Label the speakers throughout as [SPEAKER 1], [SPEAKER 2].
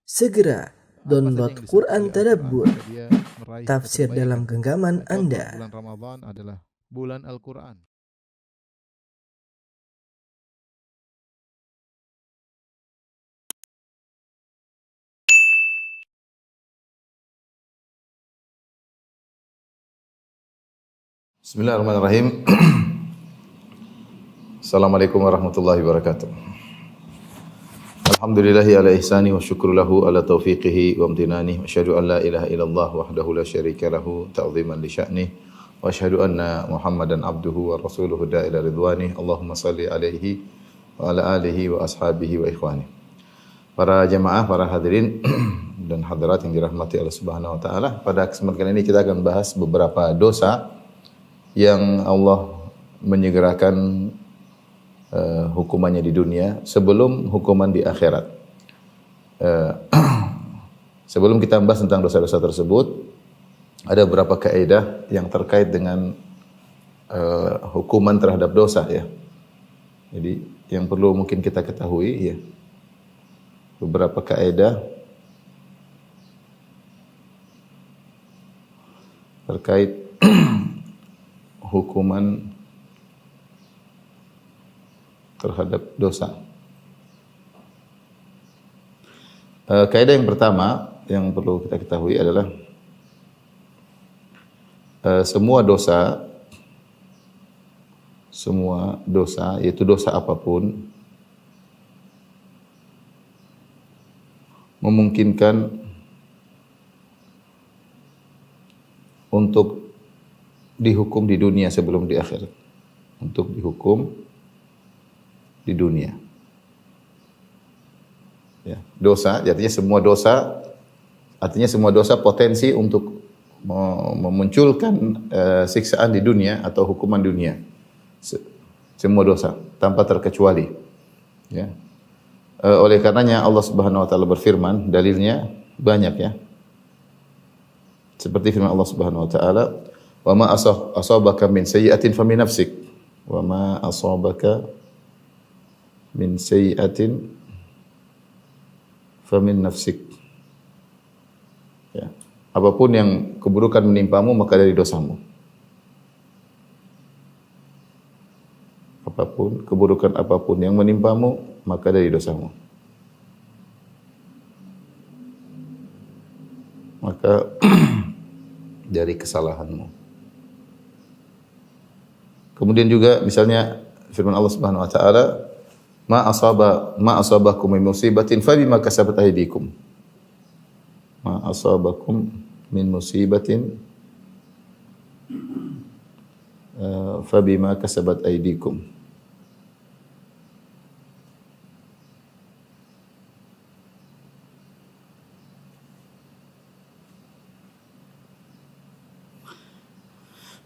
[SPEAKER 1] Segera download
[SPEAKER 2] yang
[SPEAKER 1] Quran
[SPEAKER 2] disebut oleh
[SPEAKER 1] Tadabbur,
[SPEAKER 2] Al-Quran, dia meraih
[SPEAKER 1] tafsir
[SPEAKER 2] kebaikan.
[SPEAKER 1] dalam genggaman
[SPEAKER 2] Dan
[SPEAKER 1] Anda.
[SPEAKER 2] bulan Ramadan adalah bulan Al-Quran.
[SPEAKER 3] Bismillahirrahmanirrahim. Assalamualaikum warahmatullahi wabarakatuh. Alhamdulillahi ala ihsani wa syukru lahu ala taufiqihi wa amtinani. Wa asyhadu an la ilaha illallah wahdahu la syarika lahu ta'ziman li sya'nih. Wa asyhadu anna Muhammadan abduhu wa rasuluhu da'ila ridwanih. Allahumma salli alaihi wa ala alihi wa ashabihi wa ikhwani. Para jamaah, para hadirin dan hadirat yang dirahmati Allah Subhanahu wa taala, pada kesempatan ini kita akan bahas beberapa dosa yang Allah menyegerakan hukumannya di dunia sebelum hukuman di akhirat. Sebelum kita membahas tentang dosa-dosa tersebut, ada beberapa kaidah yang terkait dengan hukuman terhadap dosa ya. Jadi yang perlu mungkin kita ketahui ya, beberapa kaidah terkait hukuman terhadap dosa. Kaidah yang pertama yang perlu kita ketahui adalah semua dosa, yaitu dosa apapun, memungkinkan untuk dihukum di dunia sebelum di akhirat. Untuk dihukum di dunia. Ya, dosa, artinya semua dosa potensi untuk memunculkan siksaan di dunia atau hukuman dunia. Semua dosa tanpa terkecuali. Ya. Oleh karenanya Allah Subhanahu wa taala berfirman, dalilnya banyak ya. Seperti firman Allah Subhanahu wa taala, "Wa ma asabaka min sayyi'atin famin nafsik, wa ma asabaka min sayyi'atin famin nafsik." Ya. Apapun yang keburukan menimpamu maka dari dosamu. Keburukan apapun yang menimpamu maka dari dosamu. Maka dari kesalahanmu. Kemudian juga misalnya firman Allah Subhanahu wa taala, ma asabakum min musibatin fa bima kasabat aydikum. Ma asabakum min musibatin fa bima kasabat aydikum.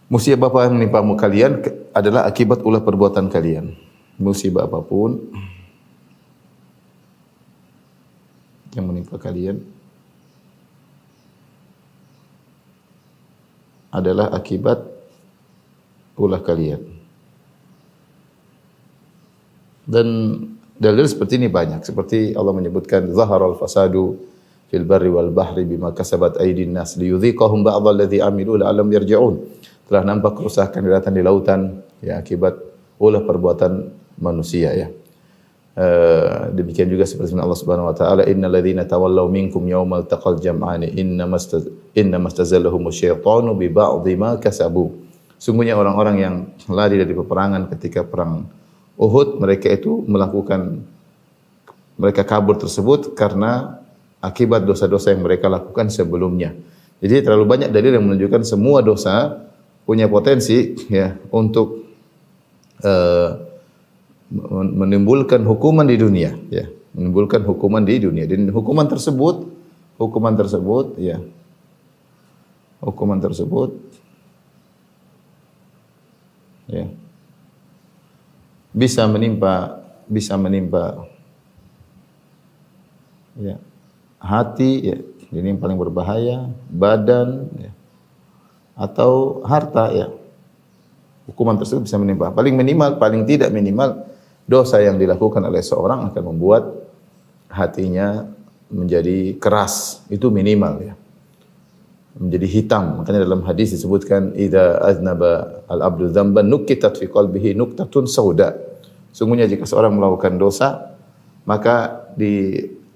[SPEAKER 3] Musibah apa yang menimpa kalian adalah akibat ulah perbuatan kalian. Musibah apapun yang menimpa kalian adalah akibat ulah kalian. Dan dalil seperti ini banyak. Seperti Allah menyebutkan, zaharal fasadu fil barri wal bahri bima kasabat aydin nas liyudhiqahum ba'dalladzi amilu la'allam yarji'un. Telah nampak kerusakan di daratan di lautan ya akibat ulah perbuatan manusia ya. Demikian juga seperti Allah Subhanahu wa taala, innal ladzina tawallaw minkum yaumal taqal jam'ani innamastazallahum asyaitanu bi ba'dhi ma kasabu. Sungguhnya orang-orang yang lari dari peperangan ketika perang Uhud, mereka kabur tersebut karena akibat dosa-dosa yang mereka lakukan sebelumnya. Jadi terlalu banyak dalil yang menunjukkan semua dosa punya potensi ya untuk menimbulkan hukuman di dunia ya, menimbulkan hukuman di dunia. Dan hukuman tersebut ya bisa menimpa ya hati ya, ini yang paling berbahaya, badan ya, atau harta ya. Hukuman tersebut bisa menimpa. Paling tidak minimal dosa yang dilakukan oleh seorang akan membuat hatinya menjadi keras, itu minimal ya. Menjadi hitam. Makanya dalam hadis disebutkan idza aznaba al-abdu dzamban nukitat fi qalbihi nuktatun sauda. Sungguhnya jika seorang melakukan dosa, maka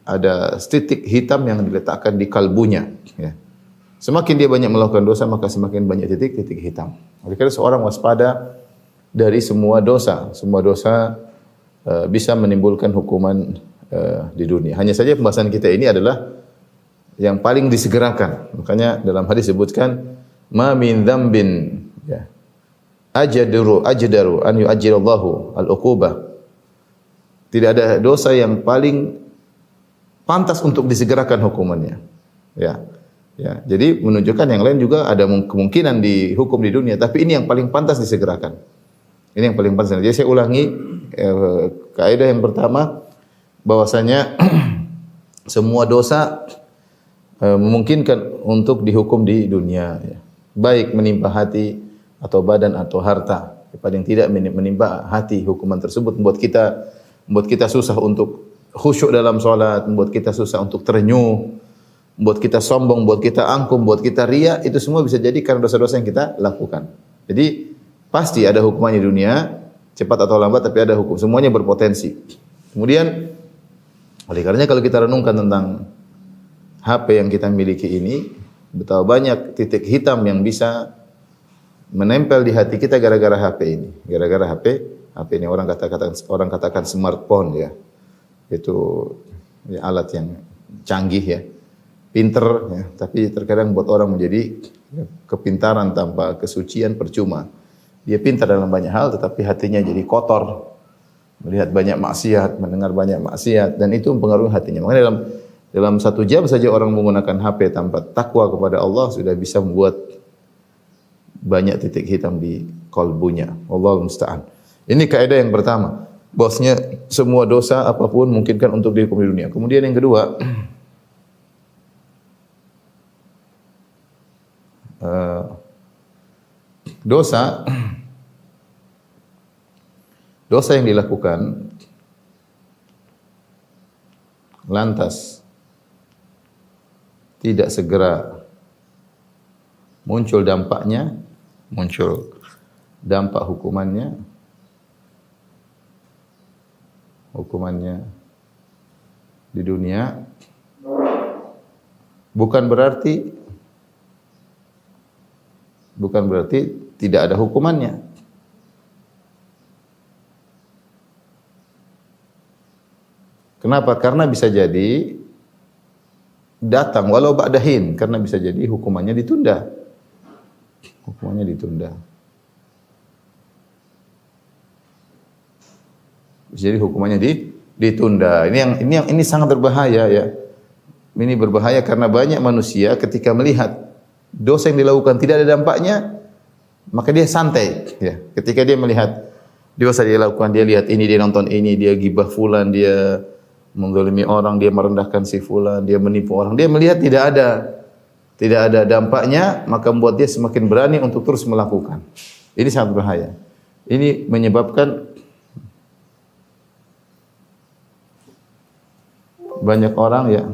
[SPEAKER 3] ada titik hitam yang diletakkan di kalbunya ya. Semakin dia banyak melakukan dosa, maka semakin banyak titik-titik hitam. Oleh karena seorang waspada dari semua dosa. Semua dosa bisa menimbulkan hukuman di dunia. Hanya saja pembahasan kita ini adalah yang paling disegerakan. Makanya dalam hadis disebutkan ma min dzambin ya ajdaru an yu'ajjilallahu al-uqubah. Tidak ada dosa yang paling pantas untuk disegerakan hukumannya. Ya. Ya, jadi menunjukkan yang lain juga ada kemungkinan dihukum di dunia, tapi ini yang paling pantas disegerakan. Ini yang paling pantas. Jadi saya ulangi kaidah yang pertama bahwasanya semua dosa memungkinkan untuk dihukum di dunia ya. Baik menimpa hati atau badan atau harta. Paling tidak menimpa hati, hukuman tersebut membuat kita susah untuk khusyuk dalam salat, membuat kita susah untuk terenyuh, membuat kita sombong, membuat kita angkuh, membuat kita riya, itu semua bisa jadi karena dosa-dosa yang kita lakukan. Jadi pasti ada hukumannya di dunia, cepat atau lambat tapi ada hukum. Semuanya berpotensi. Kemudian oleh karenanya kalau kita renungkan tentang HP yang kita miliki ini, betapa banyak titik hitam yang bisa menempel di hati kita gara-gara HP ini. Gara-gara HP ini orang katakan smartphone ya. Itu ya, alat yang canggih ya. Pinter ya, tapi terkadang buat orang menjadi kepintaran tanpa kesucian percuma. Dia pintar dalam banyak hal tetapi hatinya jadi kotor. Melihat banyak maksiat, mendengar banyak maksiat dan itu mempengaruhi hatinya. Makanya dalam 1 jam saja orang menggunakan HP tanpa takwa kepada Allah sudah bisa membuat banyak titik hitam di kalbunya. Wallahul musta'an. Ini kaidah yang pertama. Bosnya semua dosa apapun mungkinkan untuk dihukum di dunia. Kemudian yang kedua, dosa yang dilakukan lantas tidak segera muncul dampaknya, muncul dampak hukumannya di dunia, bukan berarti tidak ada hukumannya. Kenapa? Karena bisa jadi datang walau ba'dahin, karena bisa jadi hukumannya ditunda. Hukumannya ditunda. Jadi hukumannya ditunda. Ini sangat berbahaya ya. Ini berbahaya karena banyak manusia ketika melihat dosa yang dilakukan tidak ada dampaknya, maka dia santai ya. Ketika dia melihat dosa dia lakukan, dia lihat ini, dia nonton ini, dia gibah fulan, dia menzalimi orang, dia merendahkan si fulan, dia menipu orang, dia melihat tidak ada dampaknya, maka membuat dia semakin berani untuk terus melakukan. Ini sangat berbahaya. Ini menyebabkan banyak orang ya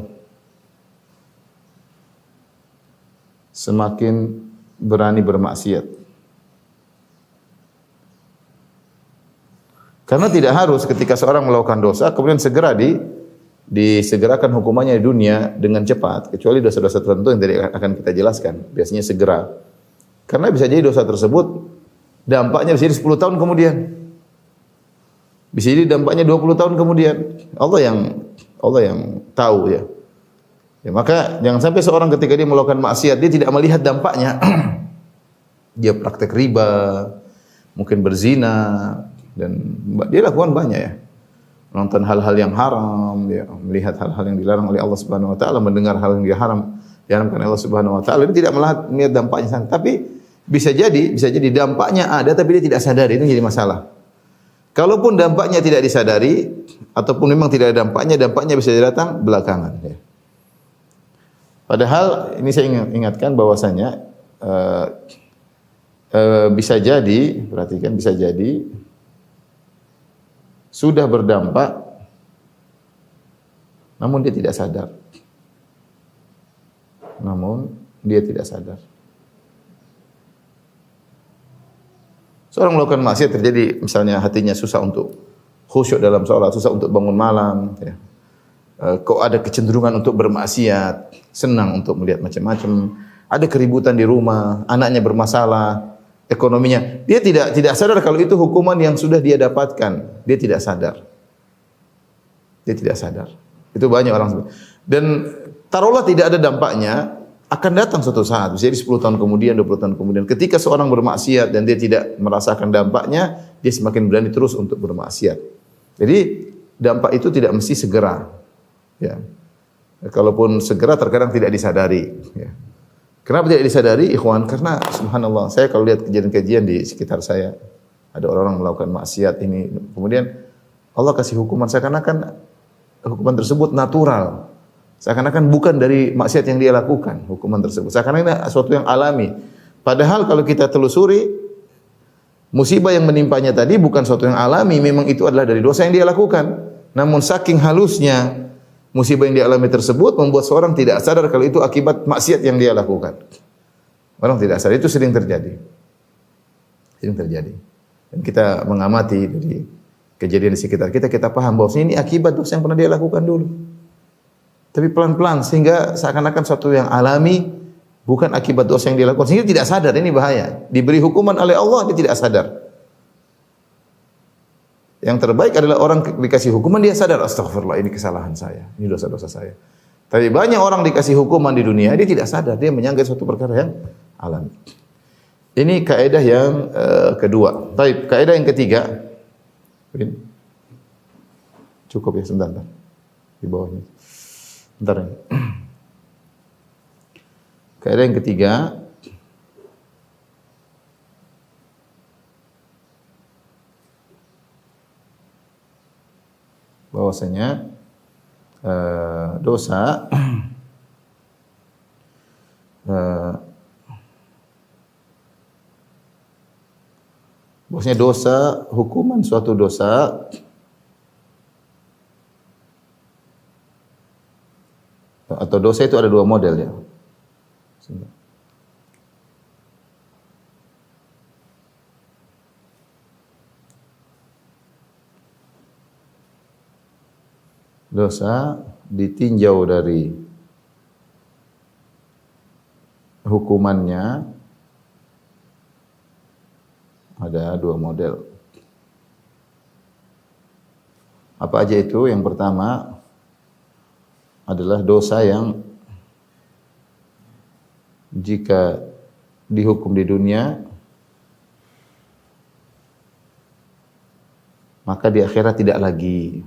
[SPEAKER 3] semakin berani bermaksiat. Karena tidak harus ketika seorang melakukan dosa kemudian segera disegerakan hukumannya di dunia dengan cepat, kecuali dosa-dosa tertentu yang tadi akan kita jelaskan. Biasanya segera. Karena bisa jadi dosa tersebut dampaknya bisa jadi 10 tahun kemudian. Bisa jadi dampaknya 20 tahun kemudian. Allah yang tahu ya. Ya, maka jangan sampai seorang ketika dia melakukan maksiat dia tidak melihat dampaknya. Dia praktek riba, mungkin berzina, dan dia lakukan banyak ya. Menonton hal-hal yang haram, dia melihat hal-hal yang dilarang oleh Allah Subhanahu wa taala, mendengar hal yang diharamkan Allah Subhanahu wa taala, dia tidak melihat dampaknya sana. Tapi bisa jadi dampaknya ada tapi dia tidak sadar, itu jadi masalah. Kalaupun dampaknya tidak disadari ataupun memang tidak ada dampaknya bisa datang belakangan ya. Padahal ini saya ingatkan bahwasanya bisa jadi, perhatikan, bisa jadi sudah berdampak namun dia tidak sadar. namun dia tidak sadar. Seorang melakukan maksiat terjadi misalnya hatinya susah untuk khusyuk dalam sholat, susah untuk bangun malam, ya. Kok ada kecenderungan untuk bermaksiat, senang untuk melihat macam-macam, ada keributan di rumah, anaknya bermasalah, ekonominya. Dia tidak sadar kalau itu hukuman yang sudah dia dapatkan. Dia tidak sadar. Dia tidak sadar. Itu banyak orang. Dan taruhlah tidak ada dampaknya, akan datang suatu saat, bisa jadi 10 tahun kemudian, 20 tahun kemudian. Ketika seorang bermaksiat dan dia tidak merasakan dampaknya, dia semakin berani terus untuk bermaksiat. Jadi dampak itu tidak mesti segera. Ya. Kalaupun segera terkadang tidak disadari. Ya. Kenapa tidak disadari, ikhwan? Karena subhanallah, saya kalau lihat kejadian-kejadian di sekitar saya, ada orang-orang melakukan maksiat ini, kemudian Allah kasih hukuman seakan-akan hukuman tersebut natural. Seakan-akan bukan dari maksiat yang dia lakukan, hukuman tersebut. Seakan-akan sesuatu yang alami. Padahal kalau kita telusuri, musibah yang menimpanya tadi bukan sesuatu yang alami, memang itu adalah dari dosa yang dia lakukan. Namun saking halusnya musibah yang dia alami tersebut membuat seorang tidak sadar kalau itu akibat maksiat yang dia lakukan. Orang tidak sadar, itu sering terjadi. Sering terjadi. Dan kita mengamati dari kejadian di sekitar kita, kita paham bahwa ini akibat dosa yang pernah dia lakukan dulu. Tapi pelan-pelan sehingga seakan-akan sesuatu yang alami bukan akibat dosa yang dia lakukan. Sehingga tidak sadar, ini bahaya. Diberi hukuman oleh Allah, dia tidak sadar. Yang terbaik adalah orang dikasih hukuman, dia sadar, astagfirullah, ini kesalahan saya, ini dosa-dosa saya. Tapi banyak orang dikasih hukuman di dunia, dia tidak sadar, dia menyangka suatu perkara yang alami. Ini kaidah yang kedua. Baik, kaidah yang ketiga. Cukup ya, sebentar. Di bawahnya. Bentar ya. Kaidah yang ketiga. Bahwasanya dosa bahwasanya dosa, hukuman suatu dosa atau dosa itu ada dua model ya. Dosa ditinjau dari hukumannya ada dua model. Apa aja itu? Yang pertama adalah dosa yang jika dihukum di dunia maka di akhirat tidak lagi.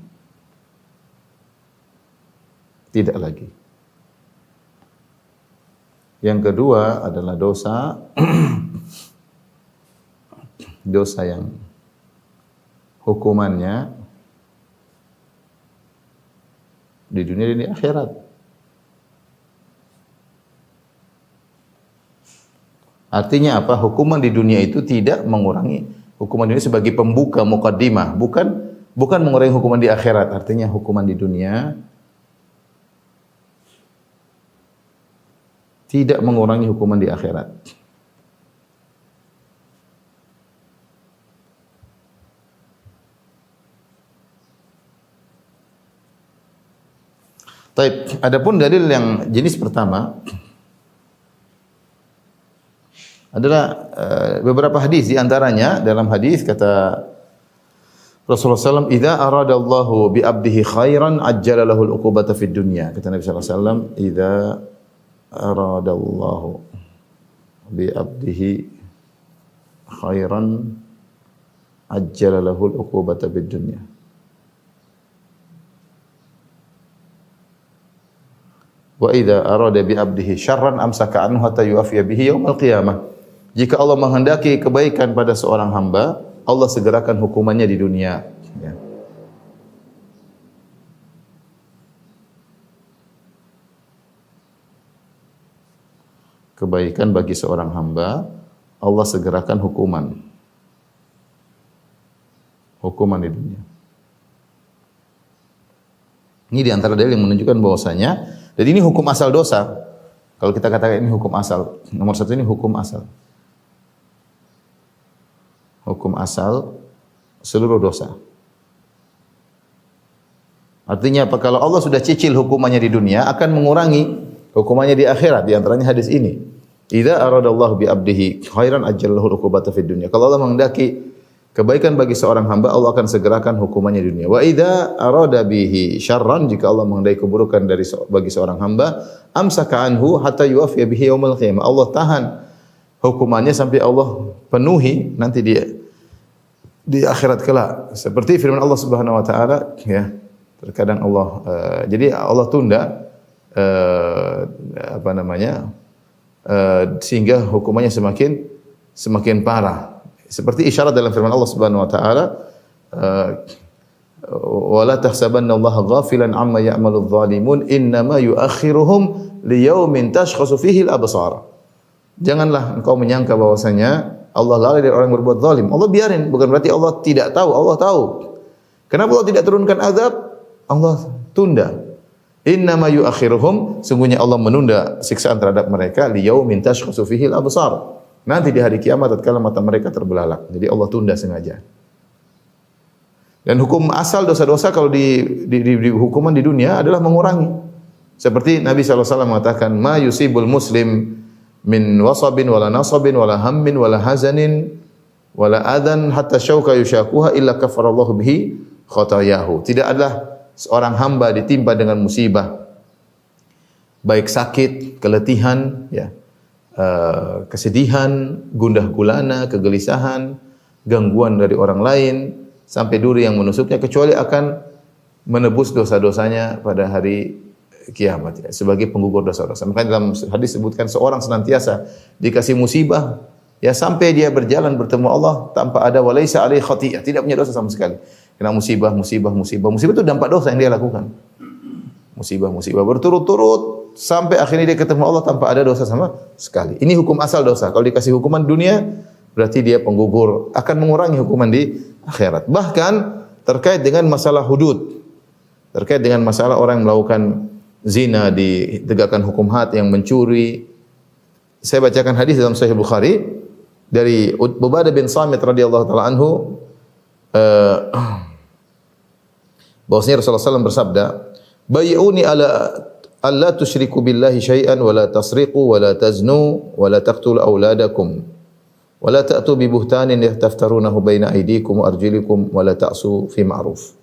[SPEAKER 3] Tidak lagi. Yang kedua adalah dosa dosa yang hukumannya di dunia dan di akhirat. Artinya apa? Hukuman di dunia itu tidak mengurangi hukuman di dunia sebagai pembuka muqaddimah, bukan mengurangi hukuman di akhirat. Artinya hukuman di dunia tidak mengurangi hukuman di akhirat. Baik, adapun dalil yang jenis pertama adalah beberapa hadis, di antaranya dalam hadis kata Rasulullah SAW, "Idza aradallahu bi 'abdihi khairan ajjala lahul 'uqubata fid dunya." Kata Nabi sallallahu alaihi wasallam, "Idza aradallahu bi 'abdihi khairan ajjala lahul 'uqubata fid dunya." Wa idza arada bi 'abdihi syarran amsaka anhu hatta yu'afiya bihi yaumil qiyamah. Jika Allah menghendaki kebaikan pada seorang hamba, Allah segerakan hukumannya di dunia. Ya. Kebaikan bagi seorang hamba, Allah segerakan hukuman. Hukuman di dunia. Ini di antara dalil yang menunjukkan bahwasanya, dan ini hukum asal dosa. Kalau kita katakan ini hukum asal, nomor satu ini hukum asal. Hukum asal seluruh dosa. Artinya apa? Kalau Allah sudah cicil hukumannya di dunia, akan mengurangi hukumannya di akhirat. Di antaranya hadis ini. Idza aradallahu bi 'abdihi khairan ajjalahu 'uqubata fid dunya. Kalau Allah menghendaki kebaikan bagi seorang hamba, Allah akan segerakan hukumannya di dunia. Wa idza arada bihi syarran, jika Allah menghendaki keburukan bagi seorang hamba, amsaka anhu hatta yuwaffiya bihi yaumil qiyamah. Allah tahan hukumannya sampai Allah penuhi nanti di akhirat kelak. Seperti firman Allah Subhanahu wa taala, ya. Terkadang Allah jadi Allah tunda sehingga hukumannya semakin parah. Seperti isyarat dalam firman Allah Subhanahu wa taala, wala tahsabanna Allah ghafilan amma ya'malu adh-dhalimun innama yu'akhiruhum liyaumin tashkhasu fihi al-absar. Janganlah engkau menyangka bahwasanya Allah lalai dari orang yang berbuat zalim. Allah biarin, bukan berarti Allah tidak tahu, Allah tahu. Kenapa Allah tidak turunkan azab? Allah tunda. Innama yu'akhiruhum, sungguhnya Allah menunda siksaan terhadap mereka liyaumin tashkhasu fihi al-absar. Nanti di hari kiamat tatkala mata mereka terbelalak. Jadi Allah tunda sengaja. Dan hukum asal dosa-dosa kalau di hukuman di dunia adalah mengurangi. Seperti Nabi SAW mengatakan, ma yusibul muslim min wasabin wala nasabin wala hammin wala hazanin wala adan hatta syauka yushakuha illa kafarallahu bihi khatayahu. Tidak adalah seorang hamba ditimpa dengan musibah, baik sakit, keletihan, ya, kesedihan, gundah gulana, kegelisahan, gangguan dari orang lain, sampai duri yang menusuknya, kecuali akan menebus dosa-dosanya pada hari kiamat, ya, sebagai penggugur dosa-dosa. Maka dalam hadis disebutkan seorang senantiasa dikasih musibah, ya, sampai dia berjalan bertemu Allah tanpa ada walaisa alaihi khati'ah, tidak punya dosa sama sekali. Kena musibah itu dampak dosa yang dia lakukan. Musibah berturut-turut sampai akhirnya dia ketemu Allah tanpa ada dosa sama sekali. Ini hukum asal dosa. Kalau dikasih hukuman dunia, berarti dia penggugur, akan mengurangi hukuman di akhirat. Bahkan terkait dengan masalah hudud, terkait dengan masalah orang yang melakukan zina ditegakkan hukum had, yang mencuri. Saya bacakan hadis dalam Sahih Bukhari dari Ubadah bin Samit radhiyallahu taala anhu, bahwasanya Rasulullah SAW bersabda, "Bai'uni ala alla tusyriku billahi syai'an wa la tasriqu wa la taznu wa la taqtulu auladakum wa la ta'tu bi buhtanin yastaftarunahu baina aydikum wa arjulikum wa la ta'su fi ma'ruf."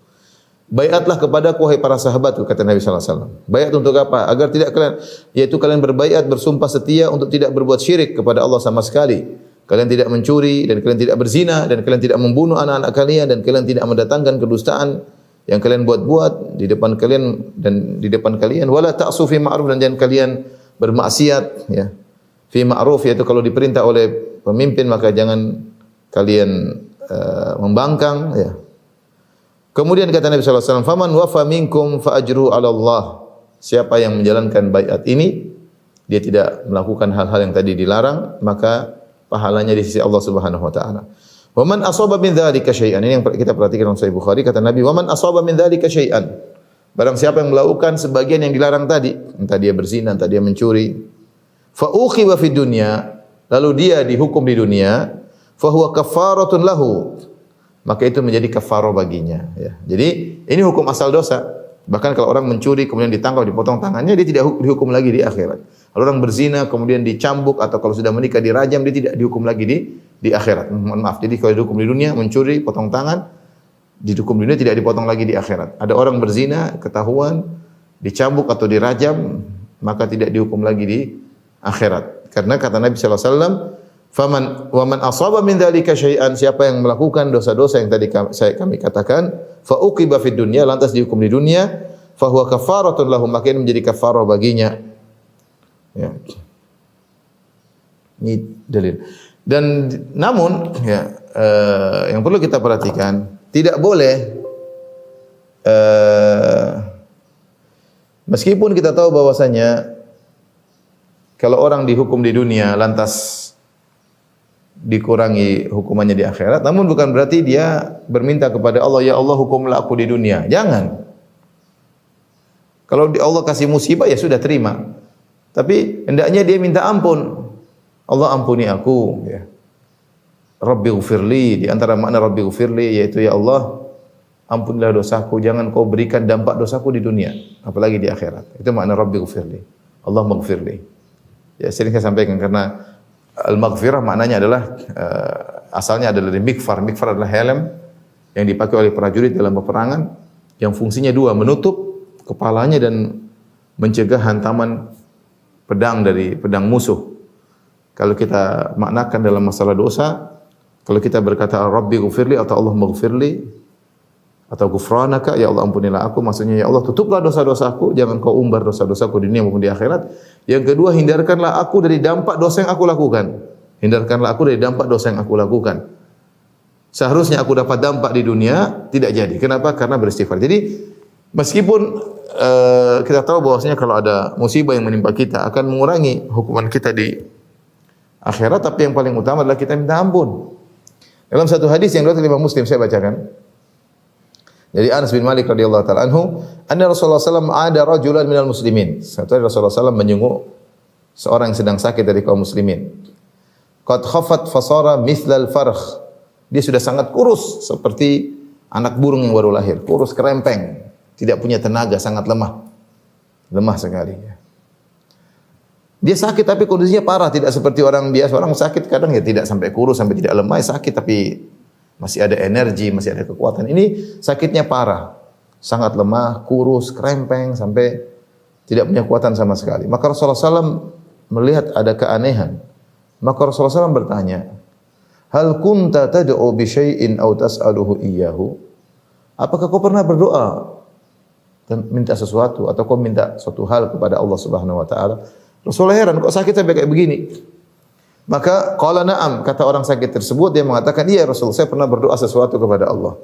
[SPEAKER 3] Baiatlah kepadaku wahai para sahabatku, kata Nabi sallallahu alaihi wasallam. Baiat untuk apa? Agar tidak kalian, yaitu kalian berbaiat, bersumpah setia untuk tidak berbuat syirik kepada Allah sama sekali. Kalian tidak mencuri dan kalian tidak berzina dan kalian tidak membunuh anak-anak kalian dan kalian tidak mendatangkan kedustaan yang kalian buat-buat di depan kalian, wala ta'su fi ma'ruf, dan jangan kalian bermaksiat, ya. Fi ma'ruf, yaitu kalau diperintah oleh pemimpin maka jangan kalian membangkang, ya. Kemudian kata Nabi sallallahu alaihi wasallam, "Faman wafa minkum fa ajruhu 'ala Allah." Siapa yang menjalankan baiat ini, dia tidak melakukan hal-hal yang tadi dilarang, maka pahalanya di sisi Allah Subhanahu wa taala. Wa man asaba min dzalika syai'an, ini yang kita perhatikan dalam Sahih Bukhari, kata Nabi, "Wa man asaba min dzalika syai'an." Barang siapa yang melakukan sebagian yang dilarang tadi, entah dia berzina, entah dia mencuri, fa uqiba fid dunya, lalu dia dihukum di dunia, fa huwa kafaratun lahu, maka itu menjadi kafarah baginya, ya. Jadi ini hukum asal dosa. Bahkan kalau orang mencuri kemudian ditangkap, dipotong tangannya, dia tidak dihukum lagi di akhirat. Kalau orang berzina kemudian dicambuk atau kalau sudah menikah dirajam, dia tidak dihukum lagi di akhirat. Mohon maaf. Jadi kalau dihukum di dunia mencuri, potong tangan, dihukum di dunia, tidak dipotong lagi di akhirat. Ada orang berzina ketahuan dicambuk atau dirajam, maka tidak dihukum lagi di akhirat. Karena kata Nabi sallallahu alaihi wasallam, "Faman wa man asaba min dzalika syai'an," siapa yang melakukan dosa-dosa yang tadi kami katakan, fa uqiba fid dunya, lantas dihukum di dunia, fa huwa kafaratun lahum, maka ini menjadi kafarah baginya. Ya. Ini dalil. Dan namun, ya, yang perlu kita perhatikan, tidak boleh meskipun kita tahu bahwasanya kalau orang dihukum di dunia lantas dikurangi hukumannya di akhirat, namun bukan berarti dia berminta kepada Allah, "Ya Allah, hukumlah aku di dunia." Jangan. Kalau Allah kasih musibah, ya sudah terima. Tapi hendaknya dia minta ampun. Allah ampuni aku, ya. Rabbighfirli, di antara makna Rabbighfirli yaitu ya Allah, ampunilah dosaku, jangan kau berikan dampak dosaku di dunia, apalagi di akhirat. Itu makna Rabbighfirli. Allah maghfirli. Ya, sering saya sampaikan karena al-maghfirah maknanya adalah asalnya adalah dari mikfar. Mikfar adalah helm yang dipakai oleh prajurit dalam peperangan yang fungsinya dua, menutup kepalanya dan mencegah hantaman pedang dari pedang musuh. Kalau kita maknakan dalam masalah dosa, kalau kita berkata Rabbi ghufirli atau Allah maghfirli atau ghufranaka, ya Allah ampunilah aku, maksudnya ya Allah tutuplah dosa-dosaku, jangan kau umbar dosa-dosaku di dunia maupun di akhirat. Yang kedua, hindarkanlah aku dari dampak dosa yang aku lakukan. Hindarkanlah aku dari dampak dosa yang aku lakukan. Seharusnya aku dapat dampak di dunia, tidak jadi. Kenapa? Karena beristighfar. Jadi meskipun kita tahu bahwasanya kalau ada musibah yang menimpa kita akan mengurangi hukuman kita di akhirat, tapi yang paling utama adalah kita minta ampun. Dalam satu hadis yang diriwayatkan Imam Muslim, saya bacakan. Dari Anas bin Malik radhiyallahu taala anhu, anna Rasulullah sallallahu alaihi wasallam ada rajulan minal muslimin. Satu hari Rasulullah sallallahu alaihi wasallam menyenguk seorang yang sedang sakit dari kaum muslimin. Qad khafat fasara mithlal farkh. Dia sudah sangat kurus seperti anak burung yang baru lahir, kurus kerempeng, tidak punya tenaga, sangat lemah. Lemah sekali. Dia sakit tapi kondisinya parah, tidak seperti orang biasa. Orang sakit kadang ya tidak sampai kurus, sampai tidak lemah, sakit tapi masih ada energi, masih ada kekuatan. Ini sakitnya parah, sangat lemah, kurus, kerempeng, sampai tidak punya kekuatan sama sekali. Maka Rasulullah SAW melihat ada keanehan. Maka Rasulullah SAW bertanya, hal kunta tad'u bi syai'in aw tas'aluhu iyyahu? Apakah kau pernah berdoa dan minta sesuatu atau kau minta suatu hal kepada Allah Subhanahu wa taala? Rasulullah heran, kok sakit sampai kayak begini? Maka qala na'am, kata orang sakit tersebut, dia mengatakan, iya Rasulullah, saya pernah berdoa sesuatu kepada Allah.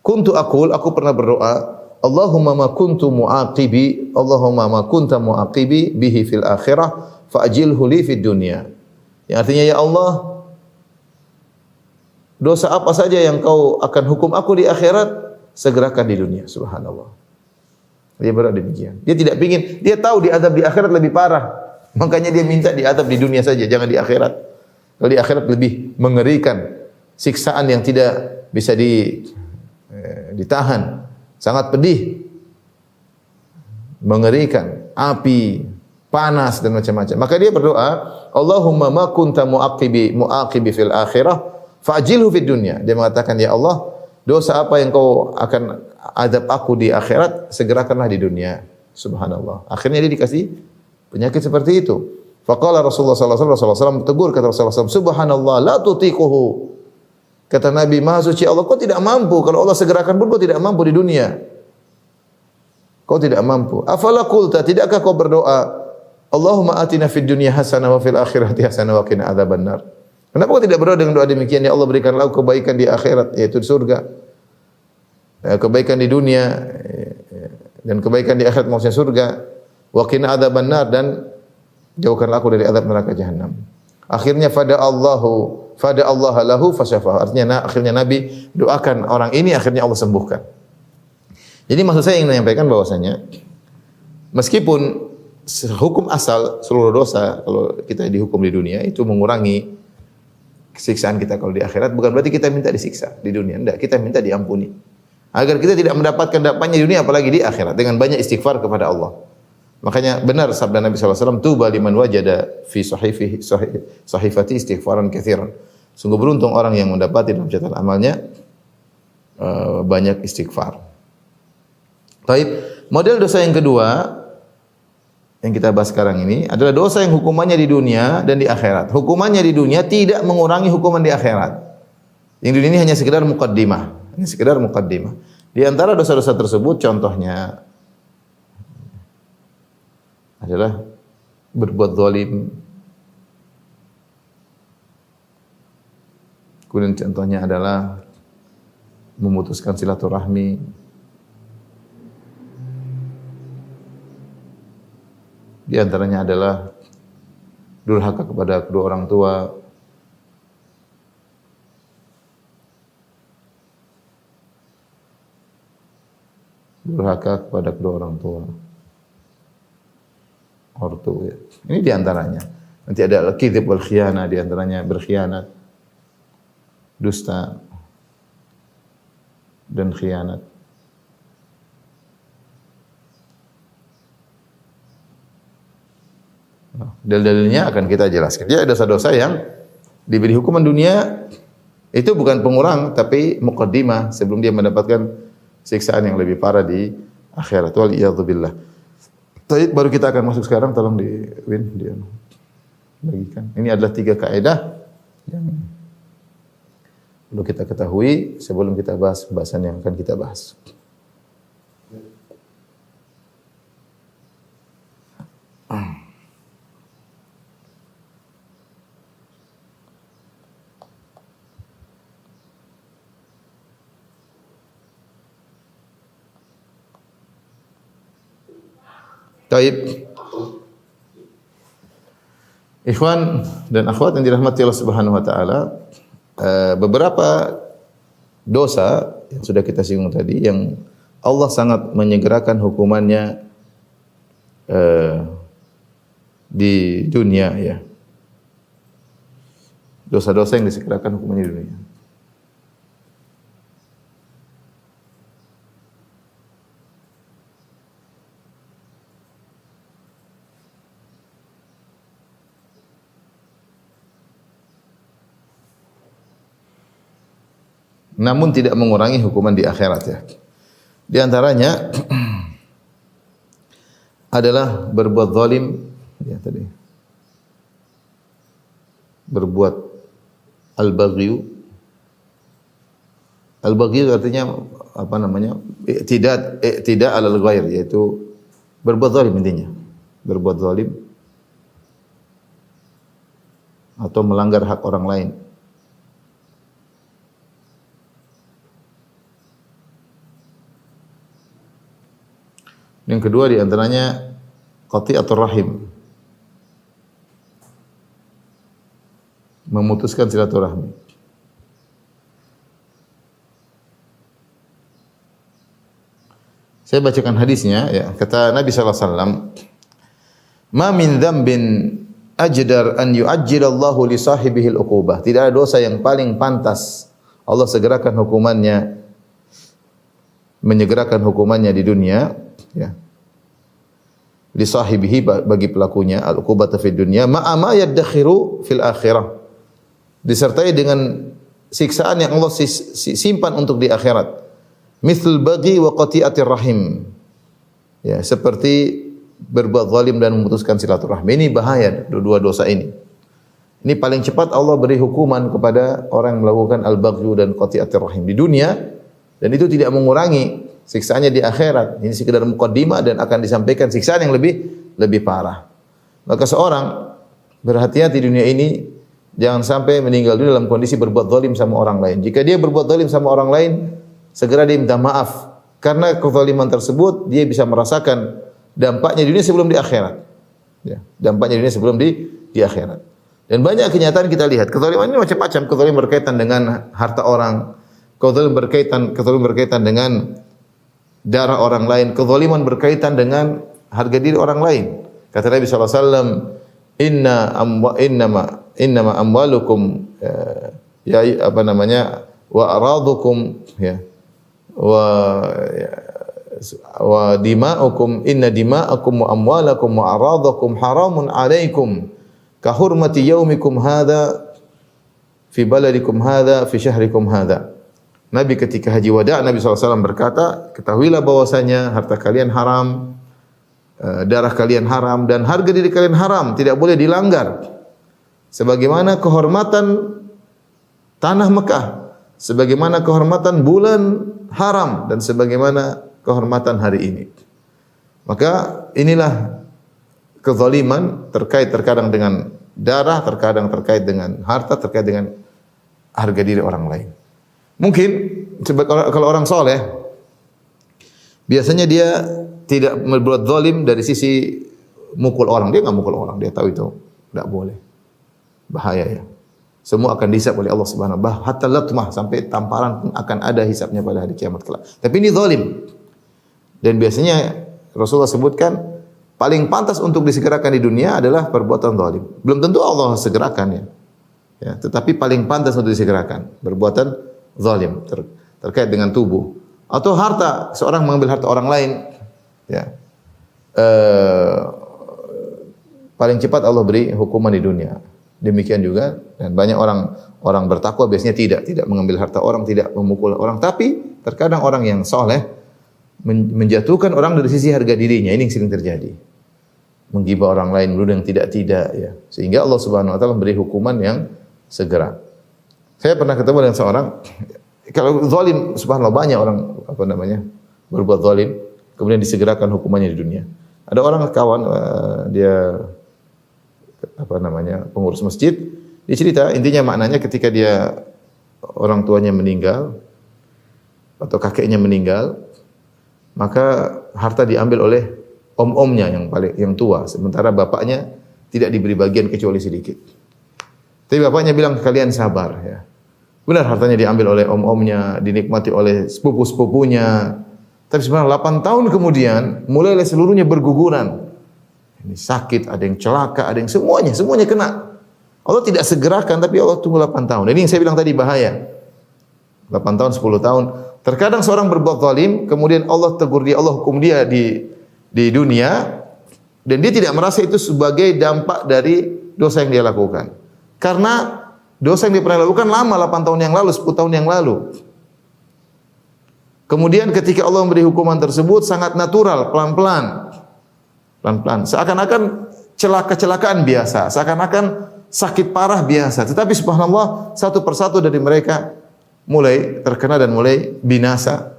[SPEAKER 3] Kuntu aqul, aku pernah berdoa, Allahumma ma kuntu mu'aqibi, Allahumma ma kunta mu'aqibi bihi fil akhirah fa'ajilhu li fid dunya. Yang artinya, ya Allah, dosa apa saja yang kau akan hukum aku di akhirat, segerakan di dunia. Subhanallah. Dia berdoa demikian. Dia tidak ingin, dia tahu diadab di akhirat lebih parah. Makanya dia minta diadab di dunia saja, jangan di akhirat. Kalau di akhirat lebih mengerikan, siksaan yang tidak bisa ditahan, sangat pedih, mengerikan, api, panas dan macam-macam. Maka dia berdoa, Allahumma ma kunta muaqibi fil akhirah fa'jilhu fid dunya. Dia mengatakan, ya Allah, dosa apa yang kau akan adab aku di akhirat, segerakanlah di dunia. Subhanallah. Akhirnya dia dikasih penyakit seperti itu. Faqala Rasulullah sallallahu alaihi wasallam, tegur kata Rasulullah sallallahu, subhanallah la tutiquhu. Kata Nabi, Maha suci Allah, kau tidak mampu. Kalau Allah segerakan pun kau tidak mampu di dunia. Kau tidak mampu. Afala qulta, tidakkah kau berdoa, Allahumma atina fid dunya hasanah wa fil akhirati hasanah wa qina adzabannar. Kenapa kau tidak berdoa dengan doa demikian? Ya Allah, berikanlah aku kebaikan di akhirat, yaitu di surga. Kebaikan di dunia dan kebaikan di akhirat, maksudnya surga. Wa qina adzabannar, dan jauhkanlah aku dari azab neraka jahanam. Akhirnya fada Allah lahu fasyafahu. Artinya akhirnya Nabi doakan orang ini, akhirnya Allah sembuhkan. Jadi maksud saya ingin menyampaikan bahwasanya meskipun hukum asal seluruh dosa kalau kita dihukum di dunia itu mengurangi kesiksaan kita kalau di akhirat, bukan berarti kita minta disiksa di dunia. Tidak, kita minta diampuni. Agar kita tidak mendapatkan dampaknya di dunia apalagi di akhirat, dengan banyak istighfar kepada Allah. Makanya benar sabda Nabi sallallahu alaihi wasallam, tuba liman wajada fi sahifati istighfaran katsiran. Sungguh beruntung orang yang mendapati dalam catatan amalnya banyak istighfar. Baik, model dosa yang kedua yang kita bahas sekarang ini adalah dosa yang hukumannya di dunia dan di akhirat. Hukumannya di dunia tidak mengurangi hukuman di akhirat. Yang di dunia ini hanya sekedar muqaddimah, hanya sekedar muqaddimah. Di antara dosa-dosa tersebut contohnya adalah berbuat zalim. Kemudian contohnya adalah memutuskan silaturahmi. Di antaranya adalah durhaka kepada kedua orang tua. Durhaka kepada kedua orang tua. ortu ya. Ini di antaranya. Nanti ada al-kadzib wal khiyanah, di antaranya berkhianat, dusta dan khianat. Dalil-dalilnya akan kita jelaskan. Dia ada dosa-dosa yang diberi hukuman dunia itu bukan pengurang tapi muqaddimah sebelum dia mendapatkan siksaan yang lebih parah di akhirat. Wal iyadzubillah. Baik, baru kita akan masuk sekarang, tolong di Win dia bagikan. Ini adalah 3 kaidah yang perlu kita ketahui sebelum kita bahas pembahasan yang akan kita bahas. Baik. Ikhwan dan akhwat yang dirahmati Allah Subhanahu wa taala, beberapa dosa yang sudah kita singgung tadi yang Allah sangat menyegerakan hukumannya di dunia ya. Dosa-dosa yang disegerakan hukumannya di dunia. Namun tidak mengurangi hukuman di akhirat ya. Di antaranya adalah berbuat zalim ya tadi. Berbuat al-baghyu. Al-baghyu artinya apa namanya? Tidak alal ghair, yaitu berbuat zalim intinya. Berbuat zalim atau melanggar hak orang lain. Yang kedua di antaranya qati'atur rahim. Memutuskan silaturahmi. Saya bacakan hadisnya ya. Kata Nabi sallallahu alaihi wasallam, "Ma min dzambin ajdar an yu'ajjilallahu li sahibihi al-uqubah." Tidak ada dosa yang paling pantas Allah segerakan hukumannya, menyegerakan hukumannya di dunia ya. Li sahibihi bagi pelakunya al-uqubata fid dunya ma'a ma yaddakhiru fil akhirah. Disertai dengan siksaan yang Allah simpan untuk di akhirat. Mithl baghi wa qati'atir rahim. Ya, seperti berbuat zalim dan memutuskan silaturahmi. Ini bahaya dua dosa ini. Ini paling cepat Allah beri hukuman kepada orang yang melakukan al-baghyu dan qati'atir rahim di dunia dan itu tidak mengurangi siksaannya di akhirat. Ini sekedar muqaddimah dan akan disampaikan siksaan yang lebih parah. Maka seorang berhati-hati di dunia ini jangan sampai meninggal dunia dalam kondisi berbuat zalim sama orang lain. Jika dia berbuat zalim sama orang lain, segera dia minta maaf karena kezaliman tersebut dia bisa merasakan dampaknya di dunia sebelum di akhirat. Ya, dampaknya di dunia sebelum di akhirat. Dan banyak kenyataan kita lihat, kezaliman ini macam-macam. Kezaliman berkaitan dengan harta orang, kezaliman berkaitan dengan darah orang lain, kezaliman berkaitan dengan harga diri orang lain. Kata Nabi sallallahu alaihi wasallam, innama amwalukum ya apa namanya wa aradukum ya wa dima'ukum inna dima'akum wa amwalakum wa aradakum haramun 'alaikum ka hurmati yaumikum hadza fi baladikum hadza fi syahrikum hadza. Nabi ketika haji wada Nabi SAW berkata, ketahuilah bahwasanya harta kalian haram, darah kalian haram dan harga diri kalian haram, tidak boleh dilanggar. Sebagaimana kehormatan tanah Mekah, sebagaimana kehormatan bulan haram dan sebagaimana kehormatan hari ini. Maka inilah kezaliman terkadang dengan darah, terkadang terkait dengan harta, terkait dengan harga diri orang lain. Mungkin kalau orang soleh biasanya dia tidak berbuat zalim dari sisi mukul orang. Dia enggak mukul orang, dia tahu itu enggak boleh. Bahaya ya. Semua akan dihisab oleh Allah Subhanahu wa taala. Hatta latmah, sampai tamparan pun akan ada hisabnya pada hari kiamat kelak. Tapi ini zalim. Dan biasanya Rasulullah sebutkan paling pantas untuk disegerakan di dunia adalah perbuatan zalim. Belum tentu Allah segerakan ya. Ya, tetapi paling pantas untuk disegerakan perbuatan zalim terkait dengan tubuh atau harta, seorang mengambil harta orang lain ya. Paling cepat Allah beri hukuman di dunia. Demikian juga dan banyak orang bertakwa biasanya tidak mengambil harta orang, tidak memukul orang, tapi terkadang orang yang soleh menjatuhkan orang dari sisi harga dirinya. Ini yang sering terjadi. Menggibah orang lain, menuduh yang tidak ya. Sehingga Allah Subhanahu wa taala memberi hukuman yang segera. Saya pernah ketemu dengan seorang, kalau zalim subhanallah banyak orang berbuat zalim kemudian disegerakan hukumannya di dunia. Ada orang kawan dia pengurus masjid, dia cerita intinya maknanya ketika dia orang tuanya meninggal atau kakeknya meninggal, maka harta diambil oleh om-omnya yang tua, sementara bapaknya tidak diberi bagian kecuali sedikit. Tapi bapaknya bilang kalian sabar ya. Benar hartanya diambil oleh om-omnya, dinikmati oleh sepupu-sepupunya. Tapi sebenarnya 8 tahun kemudian mulailah seluruhnya berguguran. Ini sakit, ada yang celaka, ada yang semuanya kena. Allah tidak segerakan tapi Allah tunggu 8 tahun. Ini yang saya bilang tadi bahaya. 8 tahun, 10 tahun. Terkadang seorang berbuat zalim, kemudian Allah tegur dia, Allah hukum dia di dunia dan dia tidak merasa itu sebagai dampak dari dosa yang dia lakukan. Karena dosa yang dia pernah lakukan lama, 8 tahun yang lalu, 10 tahun yang lalu. Kemudian ketika Allah memberi hukuman tersebut sangat natural, pelan-pelan. Seakan-akan kecelakaan biasa, seakan-akan sakit parah biasa. Tetapi subhanallah, satu persatu dari mereka mulai terkena dan mulai binasa.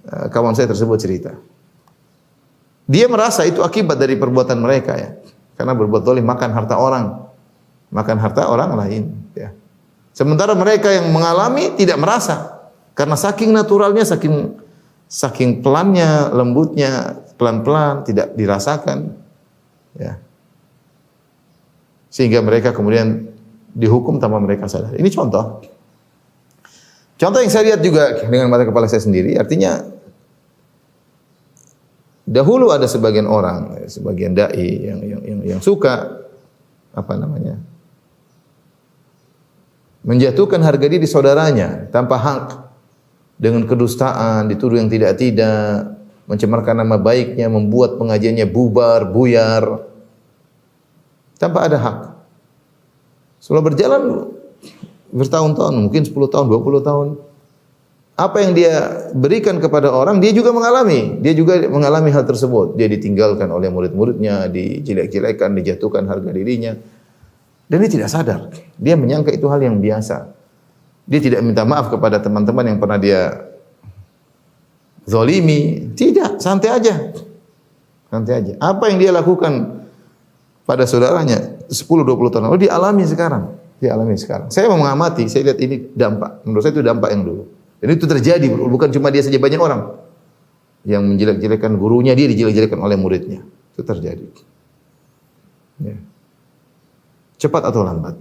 [SPEAKER 3] Kawan saya tersebut cerita. Dia merasa itu akibat dari perbuatan mereka ya. Karena berbuat zalim, makan harta orang lain ya. Sementara mereka yang mengalami tidak merasa karena saking naturalnya, saking pelannya, lembutnya, pelan-pelan tidak dirasakan ya. Sehingga mereka kemudian dihukum tanpa mereka sadar. Ini contoh yang saya lihat juga dengan mata kepala saya sendiri, artinya dahulu ada sebagian orang, sebagian dai yang suka menjatuhkan harga diri saudaranya tanpa hak, dengan kedustaan, dituduh yang tidak-tidak, mencemarkan nama baiknya, membuat pengajiannya bubar, buyar tanpa ada hak. Setelah berjalan bertahun-tahun, mungkin 10 tahun, 20 tahun, apa yang dia berikan kepada orang, dia juga mengalami hal tersebut. Dia ditinggalkan oleh murid-muridnya, dijelek-jelekan, dijatuhkan harga dirinya. Dan dia tidak sadar. Dia menyangka itu hal yang biasa. Dia tidak minta maaf kepada teman-teman yang pernah dia zalimi. Tidak, santai aja. Apa yang dia lakukan pada saudaranya 10-20 tahun lalu dialami sekarang. Saya mengamati, saya lihat ini dampak. Menurut saya itu dampak yang dulu. Dan itu terjadi, bukan cuma dia saja, banyak orang yang menjelek-jelekan gurunya, dia dijelek-jelekan oleh muridnya. Itu terjadi. Ya. Cepat atau lambat.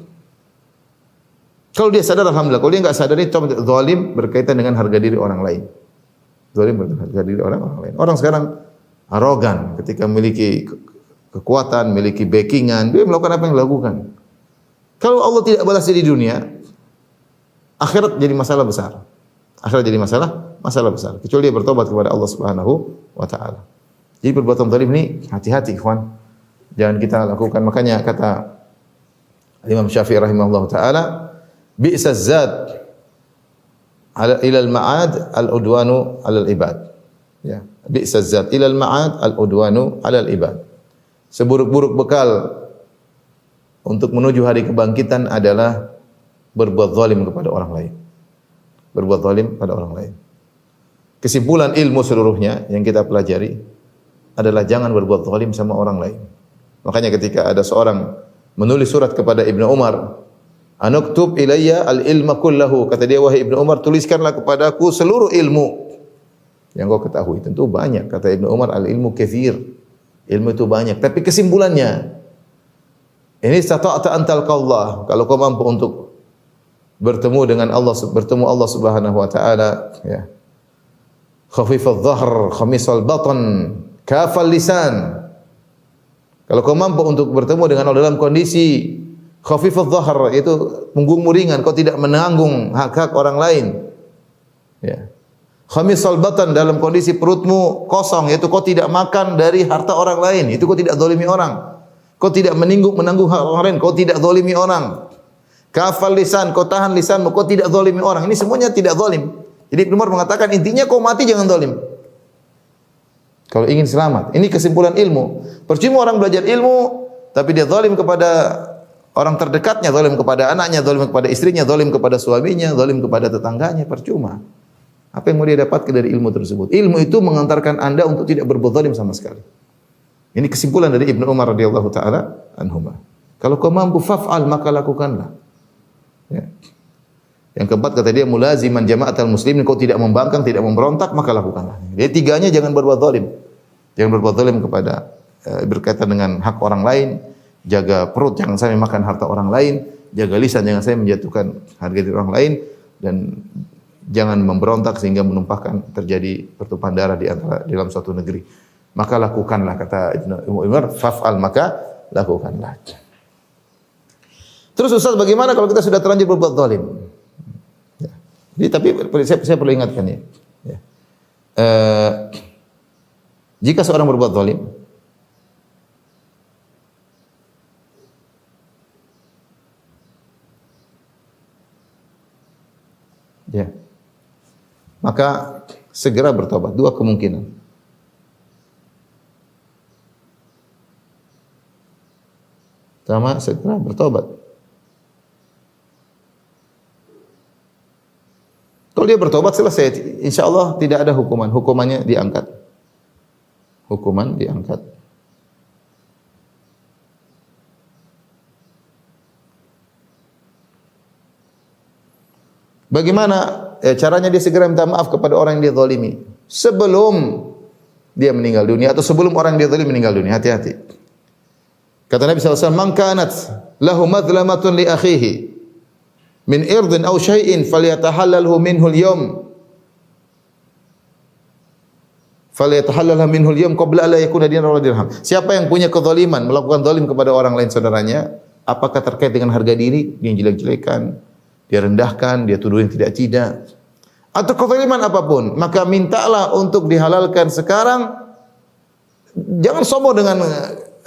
[SPEAKER 3] Kalau dia sadar, alhamdulillah. Kalau dia enggak sadar, itu zalim berkaitan dengan harga diri orang lain. Zalim berkaitan dengan harga diri orang lain. Orang sekarang arogan ketika memiliki kekuatan, memiliki backingan, dia melakukan apa yang dilakukan. Kalau Allah tidak balas di dunia, akhirat jadi masalah besar. Masalah besar. Kecuali dia bertobat kepada Allah Subhanahu wa taala. Jadi perbuatan zalim ini hati-hati, ikhwan. Jangan kita lakukan. Makanya kata Imam Syafi'i rahimahullah taala, bi'saz zad ila al-ma'ad al-udwanu 'ala al-ibad. Ya, bi'saz zad ila al-ma'ad al-udwanu 'ala al-ibad. Seburuk-buruk bekal untuk menuju hari kebangkitan adalah berbuat zalim kepada orang lain. Kesimpulan ilmu seluruhnya yang kita pelajari adalah jangan berbuat zalim sama orang lain. Makanya ketika ada seorang menulis surat kepada Ibnu Umar, "Anuktub ilayya al-ilma kullahu." Kata dia, "Wahai Ibnu Umar, tuliskanlah kepadaku seluruh ilmu yang kau ketahui." Tentu banyak. Kata Ibnu Umar, "Al-ilmu katsir." Ilmu itu banyak, tapi kesimpulannya ini stata'ta antal qallah, kalau kau mampu untuk bertemu dengan Allah, bertemu Allah Subhanahu wa taala ya. Khafifadh dhahr, khamisal batan, kafal lisan. Kalau kau mampu untuk bertemu dengan Allah dalam kondisi khafifadh dhahr, yaitu punggungmu ringan, kau tidak menanggung hak-hak orang lain. Ya. Khamisal batan, dalam kondisi perutmu kosong, yaitu kau tidak makan dari harta orang lain, itu kau tidak zalimi orang. Kau tidak menanggung hak orang lain, kau tidak zalimi orang. Kafal lisan, kau tahan lisanmu, kau tidak zalimi orang. Ini semuanya tidak zalim. Jadi Ibnu Umar mengatakan intinya kau mati jangan zalim. Kalau ingin selamat, ini kesimpulan ilmu. Percuma orang belajar ilmu tapi dia zalim kepada orang terdekatnya, zalim kepada anaknya, zalim kepada istrinya, zalim kepada suaminya, zalim kepada tetangganya, percuma. Apa yang mau dia dapatkan dari ilmu tersebut? Ilmu itu mengantarkan Anda untuk tidak berbuat zalim sama sekali. Ini kesimpulan dari Ibnu Umar radhiyallahu taala anhuma. Kalau kau mampu faf'al, maka lakukanlah. Ya. Yang keempat kata dia mulaziman jama'atal muslimin, kau tidak membangkang, tidak memberontak, maka lakukanlah. Jadi tiganya jangan berbuat zalim. Jangan berbuat zalim kepada berkaitan dengan hak orang lain, jaga perut jangan sampai makan harta orang lain, jaga lisan jangan sampai menjatuhkan harga diri orang lain, dan jangan memberontak sehingga menumpahkan terjadi pertumpahan darah di antara dalam suatu negeri. Maka lakukanlah, kata Ibnu Umar, faf'al, maka lakukanlah. Terus Ustaz, bagaimana kalau kita sudah terlanjur berbuat zalim? Ya. Jadi tapi saya perlu ingatkan ya. Ya. Jika seorang berbuat zalim, ya, maka segera bertobat. Dua kemungkinan. Pertama, segera bertobat. Kalau dia bertobat selesai, insya Allah tidak ada hukuman. Hukumannya diangkat. Hukuman diangkat. Bagaimana caranya dia segera minta maaf kepada orang yang dia zalimi? Sebelum dia meninggal dunia atau sebelum orang yang dia zalimi meninggal dunia. Hati-hati. Kata Nabi SAW, "Man kanat lahu madlamatun li akhihi min irdin aw syai'in falyatahallalhu minhu al-yawm." Falyatahallalha minhu al-yawm qabla an la yakuna dinar wala dirham. Siapa yang punya kezaliman, melakukan zalim kepada orang lain saudaranya, apakah terkait dengan harga diri, dia jelek-jelekan, dia rendahkan, dia tuduh yang tidak, atau kezaliman apapun, maka mintalah untuk dihalalkan sekarang. Jangan sombong dengan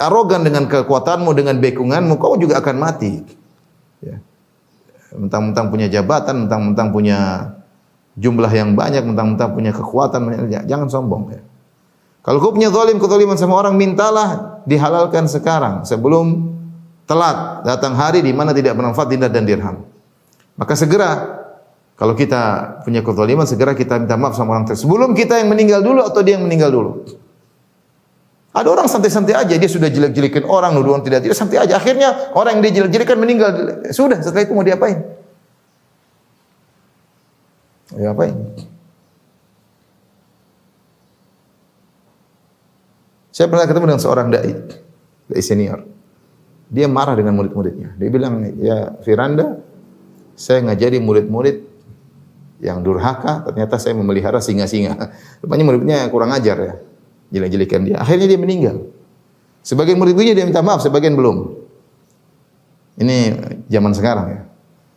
[SPEAKER 3] arogan dengan kekuatanmu, dengan bekunganmu, kau juga akan mati. Ya. Mentang-mentang punya jabatan, mentang-mentang punya jumlah yang banyak, mentang-mentang punya kekuatan, jangan sombong. Ya. Kalau kau punya kezaliman sama orang, mintalah dihalalkan sekarang sebelum telat datang hari di mana tidak bermanfaat dinar dan dirham. Maka segera, kalau kita punya kezaliman, segera kita minta maaf sama orang tersebut. Sebelum kita yang meninggal dulu atau dia yang meninggal dulu. Ada orang santai-santai aja, dia sudah jelek-jelekin orang, nuduh orang tidak santai aja. Akhirnya orang yang dia jelek-jelekan meninggal. Sudah, setelah itu mau diapain? Diapain? Saya pernah ketemu dengan seorang dai senior. Dia marah dengan murid-muridnya. Dia bilang, ya Firanda, saya ngajari murid-murid yang durhaka, ternyata saya memelihara singa-singa. Rupanya muridnya kurang ajar ya. Jelek-jelekan dia. Akhirnya dia meninggal. Sebagian murid-muridnya dia minta maaf, sebagian belum. Ini zaman sekarang ya.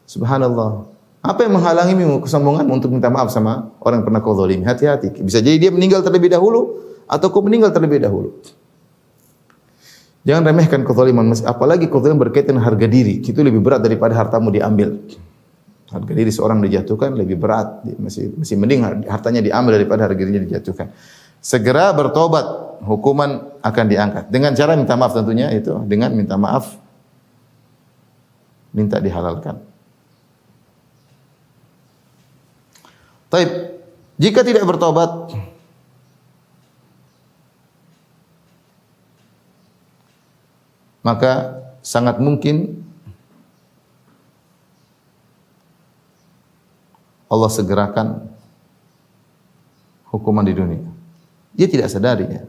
[SPEAKER 3] Subhanallah. Apa yang menghalangimu kesombonganmu untuk minta maaf sama orang yang pernah kau zalimi? Hati-hati. Bisa jadi dia meninggal terlebih dahulu atau kau meninggal terlebih dahulu. Jangan remehkan kezaliman, apalagi kezaliman berkaitan harga diri. Itu lebih berat daripada hartamu diambil. Harga diri seorang dijatuhkan lebih berat. Masih mending hartanya diambil daripada harga dirinya dijatuhkan. Segera bertobat, hukuman akan diangkat. Dengan cara minta maaf tentunya itu, dengan minta maaf, minta dihalalkan. Taib, jika tidak bertobat, maka sangat mungkin Allah segerakan hukuman di dunia. Dia tidak sadari ya.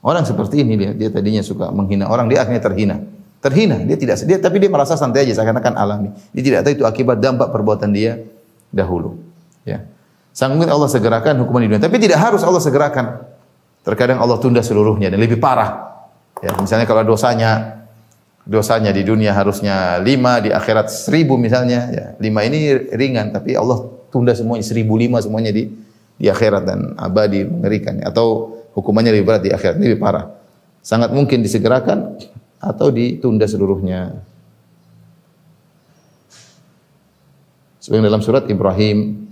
[SPEAKER 3] Orang seperti ini dia tadinya suka menghina orang, dia akhirnya terhina. Dia tidak sedih, tapi dia merasa santai aja, seakan-akan alami. Dia tidak tahu itu akibat dampak perbuatan dia dahulu. Ya. Sangat mungkin Allah segerakan hukuman di dunia, tapi tidak harus Allah segerakan. Terkadang Allah tunda seluruhnya dan lebih parah. Ya, misalnya kalau dosanya di dunia harusnya 5, di akhirat 1000 misalnya, ya 5 ini ringan, tapi Allah tunda semuanya 1005 semuanya di akhirat dan abadi, mengerikan. Atau hukumannya lebih berat di akhirat, lebih parah. Sangat mungkin disegerakan atau ditunda seluruhnya. Sebagian dalam surat Ibrahim,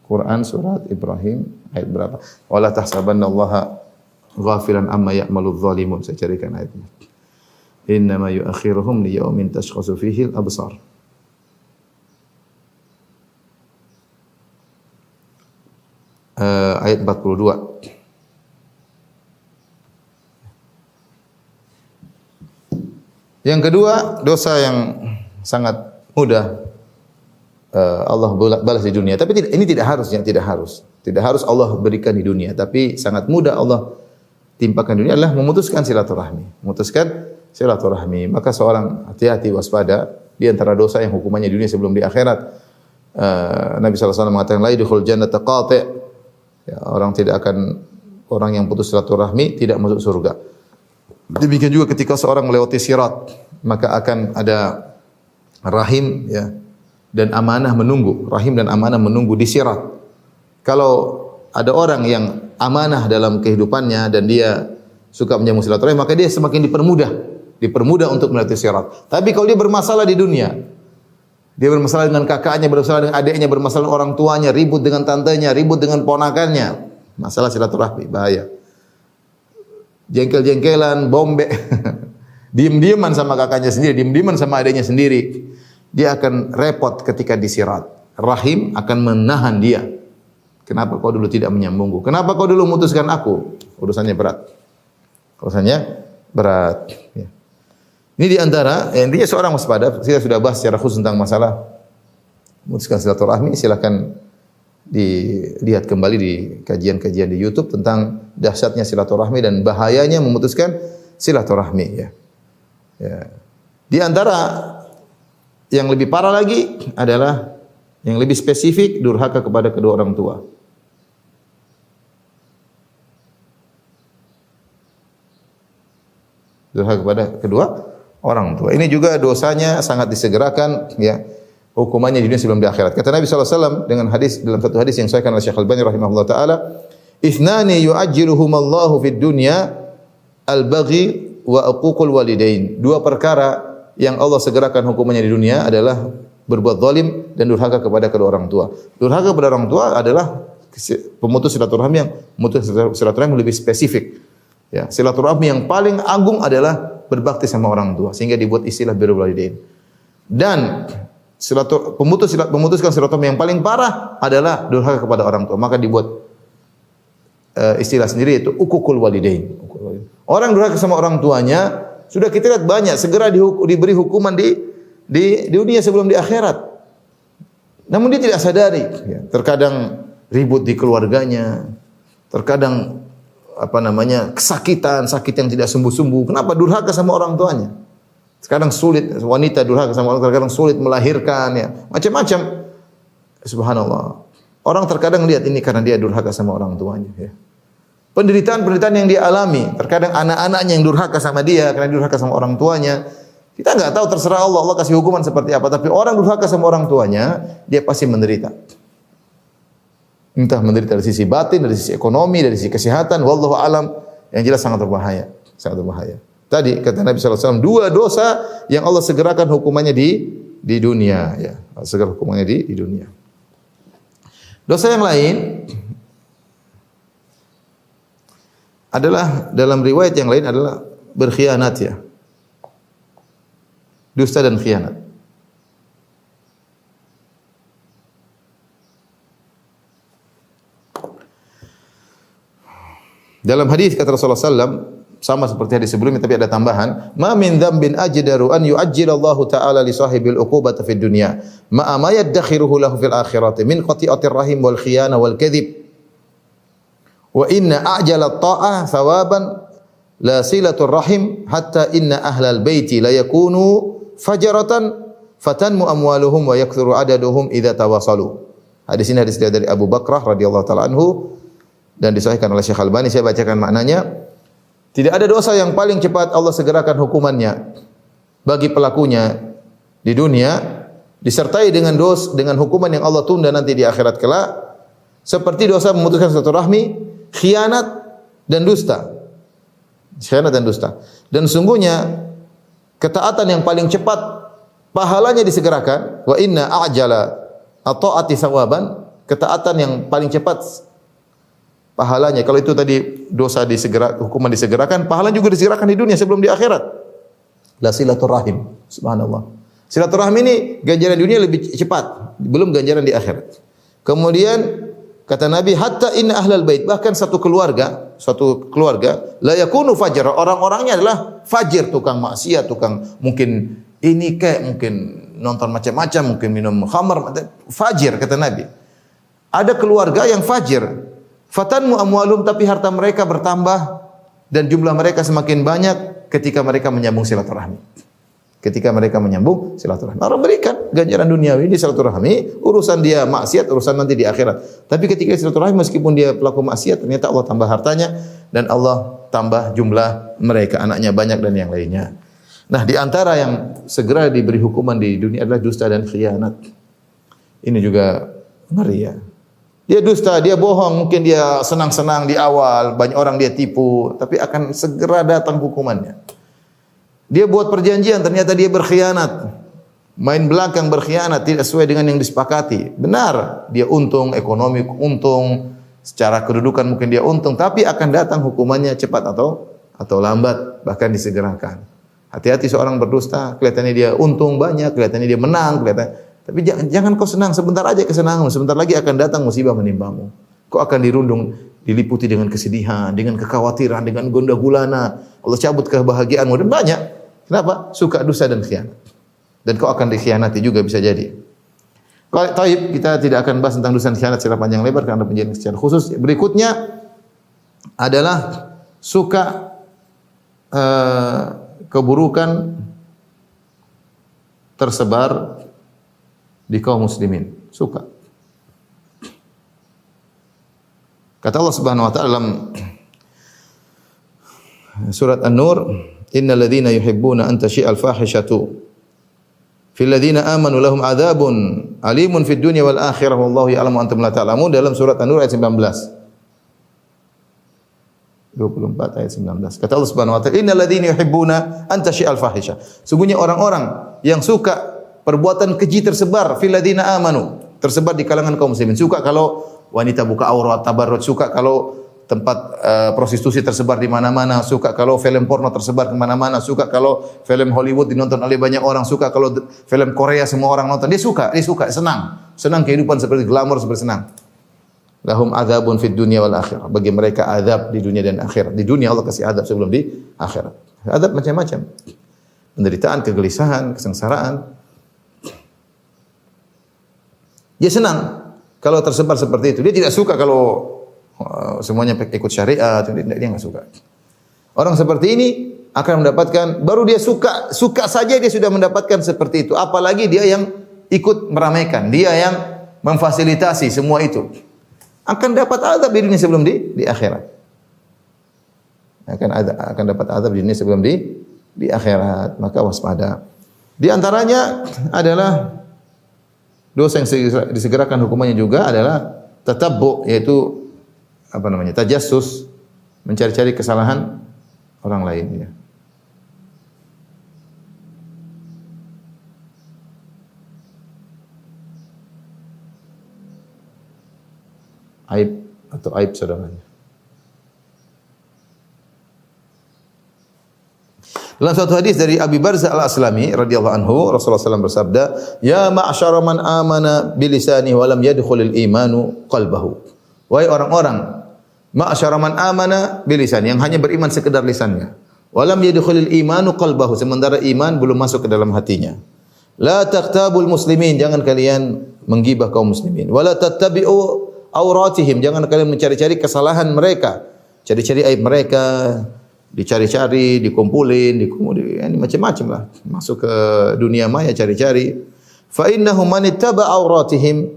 [SPEAKER 3] Quran surat Ibrahim ayat berapa? Wala tahsabannallaha ghafilan amma ya'maludz zalimun. Saya carikan ayatnya. Innama yu'akhiruhum liyaumin tashkhasu fihi al-absar. Ayat 42. Yang kedua, dosa yang sangat mudah Allah balas di dunia. Tapi ini tidak harus. Tidak harus Allah berikan di dunia, tapi sangat mudah Allah timpakan di dunia adalah memutuskan silaturahmi. Maka seorang hati-hati, waspada di antara dosa yang hukumannya di dunia sebelum di akhirat. Nabi sallallahu alaihi wasallam mengatakan la yadkhul jannata qati'. Ya, orang yang putus silaturahmi tidak masuk surga. Demikian juga ketika seorang melewati sirat, maka akan ada rahim ya dan amanah menunggu. Rahim dan amanah menunggu di sirat. Kalau ada orang yang amanah dalam kehidupannya dan dia suka menyambung silaturahmi, maka dia semakin dipermudah untuk melewati sirat. Tapi kalau dia bermasalah di dunia, dia bermasalah dengan kakaknya, bermasalah dengan adiknya, bermasalah dengan orang tuanya, ribut dengan tantenya, ribut dengan ponakannya, masalah silaturahmi bahaya. Jengkel-jengkelan, bombe, diem-dieman sama kakaknya sendiri, diem-dieman sama adiknya sendiri, dia akan repot ketika disirat. Rahim akan menahan dia. Kenapa kau dulu tidak menyambungku? Kenapa kau dulu memutuskan aku? Urusannya berat. Ya. Ini di antara intinya seorang waspada. Kita sudah bahas secara khusus tentang masalah memutuskan silaturahmi. Silakan dilihat kembali di kajian-kajian di YouTube tentang dahsyatnya silaturahmi dan bahayanya memutuskan silaturahmi. Ya. Di antara yang lebih parah lagi adalah yang lebih spesifik, durhaka kepada kedua orang tua. Durhaka kepada kedua orang tua. Ini juga dosanya sangat disegerakan, ya. Hukumannya di dunia sebelum di akhirat. Kata Nabi sallallahu alaihi wasallam dengan hadis, dalam satu hadis yang disahihkan oleh Syekh Al-Albani rahimahullah taala, "Ithnani yu'ajjiluhumallahu fid dunya al-baghi wa uququl walidain." Dua perkara yang Allah segerakan hukumannya di dunia adalah berbuat zalim dan durhaka kepada kedua orang tua. Durhaka kepada orang tua adalah pemutus silaturahmi yang lebih spesifik. Ya, silaturahmi yang paling agung adalah berbakti sama orang tua, sehingga dibuat istilah birrul walidain. Dan memutuskan silaturahmi yang paling parah adalah durhaka kepada orang tua, maka dibuat istilah sendiri, yaitu uququl walidain. Orang durhaka sama orang tuanya sudah kita lihat banyak, segera diberi hukuman di dunia sebelum di akhirat. Namun dia tidak sadari, ya. Terkadang ribut di keluarganya, terkadang kesakitan, sakit yang tidak sembuh-sembuh. Kenapa? Durhaka sama orang tuanya. Sekarang sulit, wanita durhaka sama orang, terkadang sulit melahirkan, ya. Macam-macam. Subhanallah. Orang terkadang lihat ini karena dia durhaka sama orang tuanya, ya. Penderitaan-penderitaan yang dia alami, terkadang anak-anaknya yang durhaka sama dia karena durhaka sama orang tuanya. Kita enggak tahu, terserah Allah, Allah kasih hukuman seperti apa, tapi orang durhaka sama orang tuanya, dia pasti menderita. Entah menderita dari sisi batin, dari sisi ekonomi, dari sisi kesehatan, wallahu alam, yang jelas sangat berbahaya, sangat berbahaya. Tadi kata Nabi sallallahu alaihi wasallam, dua dosa yang Allah segerakan hukumannya di dunia, ya. Segera hukumannya di dunia. Dosa yang lain adalah, dalam riwayat yang lain adalah berkhianat, ya. Dusta dan khianat. Dalam hadis kata Rasulullah SAW, sama seperti hadis sebelumnya tapi ada tambahan, ma min dzambin ajdaru an yu'ajjilallahu ta'ala li sahibil uqubata fid dunya ma ma yaddakhiruhu lahu fil akhirati min qati'atir rahim wal khiyana wal kadhib wa inna a'jala at-ta'ah thawaban la silatur rahim hatta inna ahlal baiti la yakunu fajaratan fatanmu amwaluhum wa yakthuru adaduhum idza tawasalu. Hadis ini hadis dari Abu Bakrah radhiyallahu taala anhu. dan disahihkan oleh Syekh Albani. Saya bacakan maknanya. Tidak ada dosa yang paling cepat Allah segerakan hukumannya bagi pelakunya di dunia, disertai dengan hukuman yang Allah tunda nanti di akhirat kelak, seperti dosa memutuskan silaturahmi, khianat dan dusta. Khianat dan dusta. Dan sungguhnya ketaatan yang paling cepat pahalanya disegerakan. Wa inna a'jala at-ta'ati sawaban, ketaatan yang paling cepat pahalanya. Kalau itu tadi dosa hukuman disegerakan, pahala juga disegerakan di dunia sebelum di akhirat. La silaturahim. Subhanallah. Silaturahim ini ganjaran dunia lebih cepat, belum ganjaran di akhirat. Kemudian kata Nabi, hatta inna ahlal bait, bahkan satu keluarga la yakunu fajr, orang-orangnya adalah fajir, tukang maksiat, tukang mungkin mungkin nonton macam-macam, mungkin minum khamar, fajir kata Nabi. Ada keluarga yang fajir, fatanmu amwalum, tapi harta mereka bertambah dan jumlah mereka semakin banyak ketika mereka menyambung silaturahmi. Orang berikan ganjaran duniawi di silaturahmi, urusan dia maksiat, urusan nanti di akhirat. Tapi ketika silaturahmi, meskipun dia pelaku maksiat, ternyata Allah tambah hartanya dan Allah tambah jumlah mereka, anaknya banyak dan yang lainnya. Nah, di antara yang segera diberi hukuman di dunia adalah dusta dan khianat. Ini juga ngeri ya. Dia dusta, dia bohong, mungkin dia senang-senang di awal, banyak orang dia tipu, tapi akan segera datang hukumannya. Dia buat perjanjian, ternyata dia berkhianat. Main belakang berkhianat, tidak sesuai dengan yang disepakati. Benar, dia untung, ekonomi untung, secara kedudukan mungkin dia untung, tapi akan datang hukumannya cepat atau lambat, bahkan disegerakan. Hati-hati seorang berdusta, kelihatannya dia untung banyak, kelihatannya dia menang, tapi jangan kau senang, sebentar aja kesenangan, sebentar lagi akan datang musibah menimpamu. Kau akan diliputi dengan kesedihan, dengan kekhawatiran, dengan gonda gulana. Allah cabut kebahagiaanmu dan banyak. Kenapa? Suka dusta dan khianat. Dan kau akan dikhianati juga bisa jadi. Taib, kita tidak akan bahas tentang dusta dan khianat secara panjang lebar karena penjelasan secara khusus. Berikutnya adalah suka keburukan tersebar di kaum muslimin. Suka. Kata Allah Subhanahu wa taala dalam surat An-Nur, innal ladzina yuhibbuna an tashi'al fahishatu fil ladzina amanu lahum adzabun alimun fid dunya wal akhirah wallahu ya'lamu antum la ta'lamun, dalam surat An-Nur ayat 19. 24 ayat 19. Kata Allah Subhanahu wa taala, innal ladzina yuhibbuna an tashi'al fahisha. Sungguhnya orang-orang yang suka perbuatan keji tersebar fil ladzina amanu, tersebar di kalangan kaum muslimin. Suka kalau wanita buka aurat, tabarruj, suka kalau tempat prostitusi tersebar di mana-mana, suka kalau film porno tersebar di mana-mana, suka kalau film Hollywood dinonton oleh banyak orang, suka kalau film Korea semua orang nonton. Dia suka, senang kehidupan seperti glamor, seperti senang. Lahum adzabun fid dunya wal akhirah. Bagi mereka azab di dunia dan akhirat. Di dunia Allah kasih azab sebelum di akhirat. Azab macam-macam. Penderitaan, kegelisahan, kesengsaraan. Dia senang kalau tersebar seperti itu. Dia tidak suka kalau semuanya ikut syariat, dia enggak suka. Orang seperti ini akan mendapatkan, baru dia suka saja dia sudah mendapatkan seperti itu. Apalagi dia yang ikut meramaikan, dia yang memfasilitasi semua itu. Akan dapat azab di dunia sebelum di akhirat. Akan dapat azab di dunia sebelum di akhirat. Maka waspada. Di antaranya adalah dosa yang disegerakan hukumannya juga adalah tatabbu, yaitu tajassus, mencari-cari kesalahan orang lain ya. Aib saudaranya. Dalam satu hadis dari Abi Barzah Al-Aslami radhiyallahu anhu, Rasulullah SAW bersabda, "Ya ma'syara man amana bilisanihi wa lam yadkhulil imanu qalbahu." Wahai orang-orang, ma'syara man amana bilisani, yang hanya beriman sekedar lisannya, wa lam yadkhulil imanu qalbahu, sementara iman belum masuk ke dalam hatinya. La taqtabul muslimin, jangan kalian menggibah kaum muslimin. Wa la tattabi'u auratihim, jangan kalian mencari-cari kesalahan mereka, cari-cari aib mereka, dicari-cari, dikumpulin, ini macam-macam lah. Masuk ke dunia maya cari-cari. Fa innahu man ittaba auratihim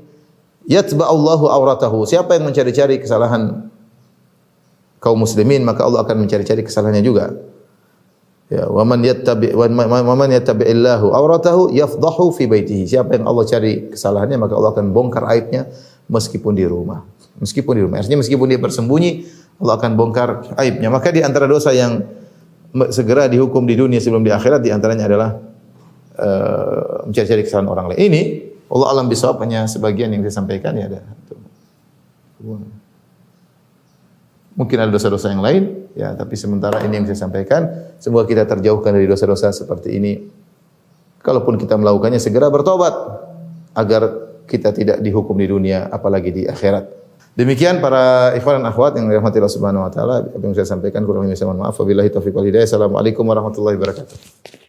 [SPEAKER 3] yatba'u Allahu auratahu. Siapa yang mencari-cari kesalahan kaum muslimin, maka Allah akan mencari-cari kesalahannya juga. Ya, wa man yattabi'illahu awratahu yafdahu fi baitihi. Siapa yang Allah cari kesalahannya, maka Allah akan bongkar aibnya meskipun di rumah. Meskipun di rumah. Artinya meskipun dia bersembunyi, Allah akan bongkar aibnya. Maka di antara dosa yang segera dihukum di dunia sebelum di akhirat, di antaranya adalah mencari-cari kesalahan orang lain. Ini Allah alam bisawab, hanya sebagian yang saya sampaikan ya ada. Mungkin ada dosa-dosa yang lain, ya, tapi sementara ini yang saya sampaikan. Semoga kita terjauhkan dari dosa-dosa seperti ini. Kalaupun kita melakukannya, segera bertobat agar kita tidak dihukum di dunia, apalagi di akhirat. Demikian para ikhwan dan akhwat yang dirahmati Allah Subhanahu wa taala, apa yang saya sampaikan kurang lebih saya mohon maaf. Wabillahi taufiq wal hidayah. Assalamualaikum warahmatullahi wabarakatuh.